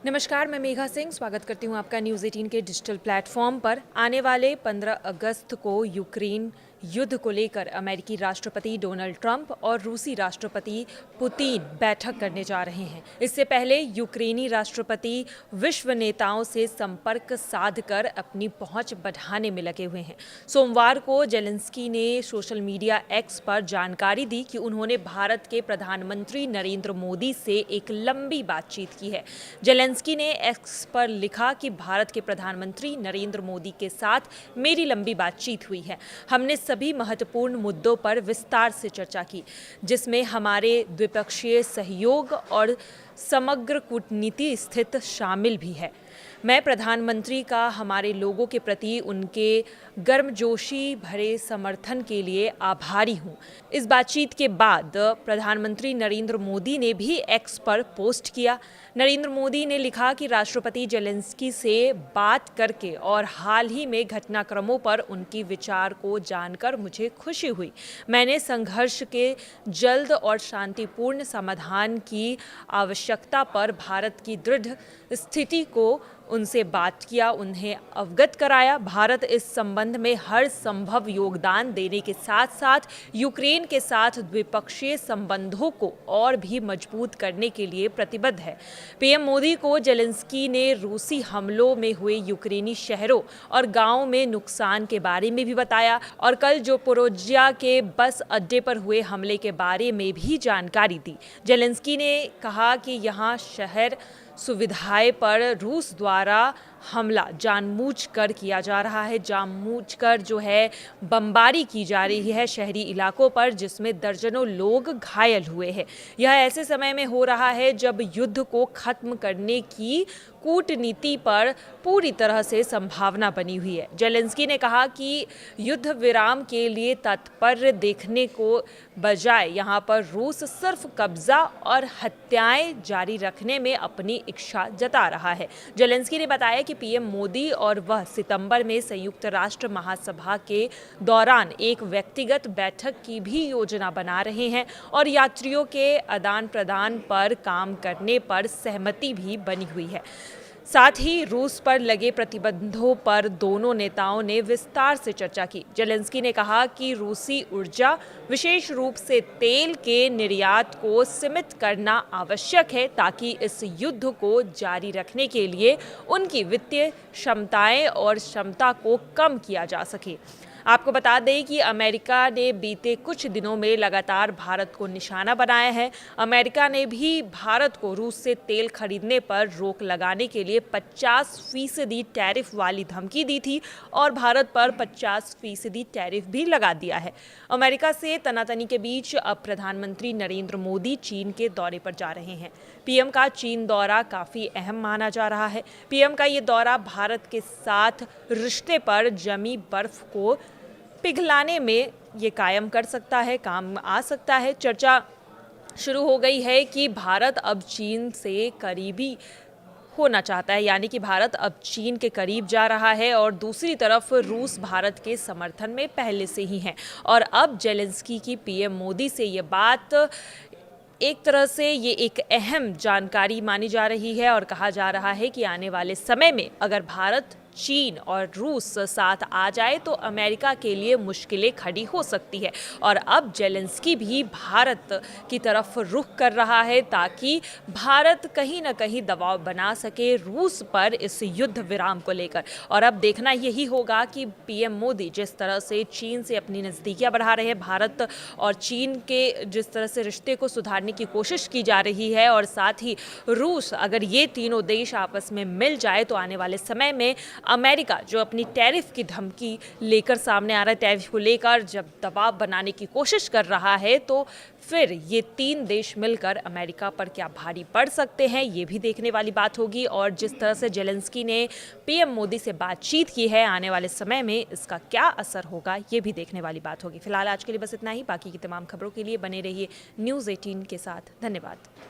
नमस्कार, मैं मेघा सिंह स्वागत करती हूँ आपका न्यूज़ 18 के डिजिटल प्लेटफॉर्म पर। आने वाले 15 अगस्त को यूक्रेन युद्ध को लेकर अमेरिकी राष्ट्रपति डोनाल्ड ट्रंप और रूसी राष्ट्रपति पुतिन बैठक करने जा रहे हैं। इससे पहले यूक्रेनी राष्ट्रपति विश्व नेताओं से संपर्क साधकर अपनी पहुंच बढ़ाने में लगे हुए हैं। सोमवार को जेलेंस्की ने सोशल मीडिया एक्स पर जानकारी दी कि उन्होंने भारत के प्रधानमंत्री नरेंद्र मोदी से एक लंबी बातचीत की है। जेलेंस्की ने एक्स पर लिखा कि भारत के प्रधानमंत्री नरेंद्र मोदी के साथ मेरी लंबी बातचीत हुई है। हमने सभी महत्वपूर्ण मुद्दों पर विस्तार से चर्चा की, जिसमें हमारे द्विपक्षीय सहयोग और समग्र कूटनीति स्थिति शामिल भी है। मैं प्रधानमंत्री का हमारे लोगों के प्रति उनके गर्मजोशी भरे समर्थन के लिए आभारी हूं। इस बातचीत के बाद प्रधानमंत्री नरेंद्र मोदी ने भी एक्स पर पोस्ट किया। नरेंद्र मोदी ने लिखा कि राष्ट्रपति जेलेंस्की से बात करके और हाल ही में घटनाक्रमों पर उनकी विचार को जानकर मुझे खुशी हुई। मैंने संघर्ष के जल्द और शांतिपूर्ण समाधान की आवश्यकता पर भारत की दृढ़ स्थिति को उनसे बात किया, उन्हें अवगत कराया। भारत इस संबंध में हर संभव योगदान देने के साथ साथ यूक्रेन के साथ द्विपक्षीय संबंधों को और भी मजबूत करने के लिए प्रतिबद्ध है। पीएम मोदी को जेलेंस्की ने रूसी हमलों में हुए यूक्रेनी शहरों और गांवों में नुकसान के बारे में भी बताया और कल ज़पोरिज़िया के बस अड्डे पर हुए हमले के बारे में भी जानकारी दी। जेलेंस्की ने कहा कि यहाँ शहर सुविधाएं पर रूस द्वारा हमला जानबूझकर किया जा रहा है। जानबूझकर जो है बमबारी की जा रही है शहरी इलाकों पर, जिसमें दर्जनों लोग घायल हुए हैं। यह ऐसे समय में हो रहा है जब युद्ध को खत्म करने की कूटनीति पर पूरी तरह से संभावना बनी हुई है। जेलेंस्की ने कहा कि युद्ध विराम के लिए तत्पर देखने को बजाय यहाँ पर रूस सिर्फ कब्जा और हत्याएं जारी रखने में अपनी इच्छा जता रहा है। जेलेंस्की ने बताया कि पीएम मोदी और वह सितंबर में संयुक्त राष्ट्र महासभा के दौरान एक व्यक्तिगत बैठक की भी योजना बना रहे हैं और यात्रियों के आदान प्रदान पर काम करने पर सहमति भी बनी हुई है। साथ ही रूस पर लगे प्रतिबंधों पर दोनों नेताओं ने विस्तार से चर्चा की। जेलेंस्की ने कहा कि रूसी ऊर्जा, विशेष रूप से तेल के निर्यात को सीमित करना आवश्यक है ताकि इस युद्ध को जारी रखने के लिए उनकी वित्तीय क्षमताएं और क्षमता को कम किया जा सके। आपको बता दें कि अमेरिका ने बीते कुछ दिनों में लगातार भारत को निशाना बनाया है। अमेरिका ने भी भारत को रूस से तेल खरीदने पर रोक लगाने के लिए 50% टैरिफ वाली धमकी दी थी और भारत पर 50% टैरिफ भी लगा दिया है। अमेरिका से तनातनी के बीच अब प्रधानमंत्री नरेंद्र मोदी चीन के दौरे पर जा रहे हैं। पीएम का चीन दौरा काफ़ी अहम माना जा रहा है। पीएम का ये दौरा भारत के साथ रिश्ते पर जमी बर्फ को पिघलाने में ये काम आ सकता है। चर्चा शुरू हो गई है कि भारत अब चीन से करीबी होना चाहता है, यानी कि भारत अब चीन के करीब जा रहा है और दूसरी तरफ रूस भारत के समर्थन में पहले से ही है। और अब जेलेंस्की की पीएम मोदी से ये बात एक तरह से ये एक अहम जानकारी मानी जा रही है और कहा जा रहा है कि आने वाले समय में अगर भारत, चीन और रूस साथ आ जाए तो अमेरिका के लिए मुश्किलें खड़ी हो सकती है। और अब जेलेंस्की भी भारत की तरफ रुख कर रहा है ताकि भारत कहीं ना कहीं दबाव बना सके रूस पर इस युद्ध विराम को लेकर। और अब देखना यही होगा कि पीएम मोदी जिस तरह से चीन से अपनी नज़दीकियां बढ़ा रहे हैं, भारत और चीन के जिस तरह से रिश्ते को सुधारने की कोशिश की जा रही है और साथ ही रूस, अगर ये तीनों देश आपस में मिल जाए तो आने वाले समय में अमेरिका जो अपनी टैरिफ की धमकी लेकर सामने आ रहा है, टैरिफ को लेकर जब दबाव बनाने की कोशिश कर रहा है, तो फिर ये तीन देश मिलकर अमेरिका पर क्या भारी पड़ सकते हैं, ये भी देखने वाली बात होगी। और जिस तरह से जेलेंस्की ने पीएम मोदी से बातचीत की है, आने वाले समय में इसका क्या असर होगा, ये भी देखने वाली बात होगी। फिलहाल आज के लिए बस इतना ही। बाकी की तमाम खबरों के लिए बने रहिए न्यूज़ 18 के साथ। धन्यवाद।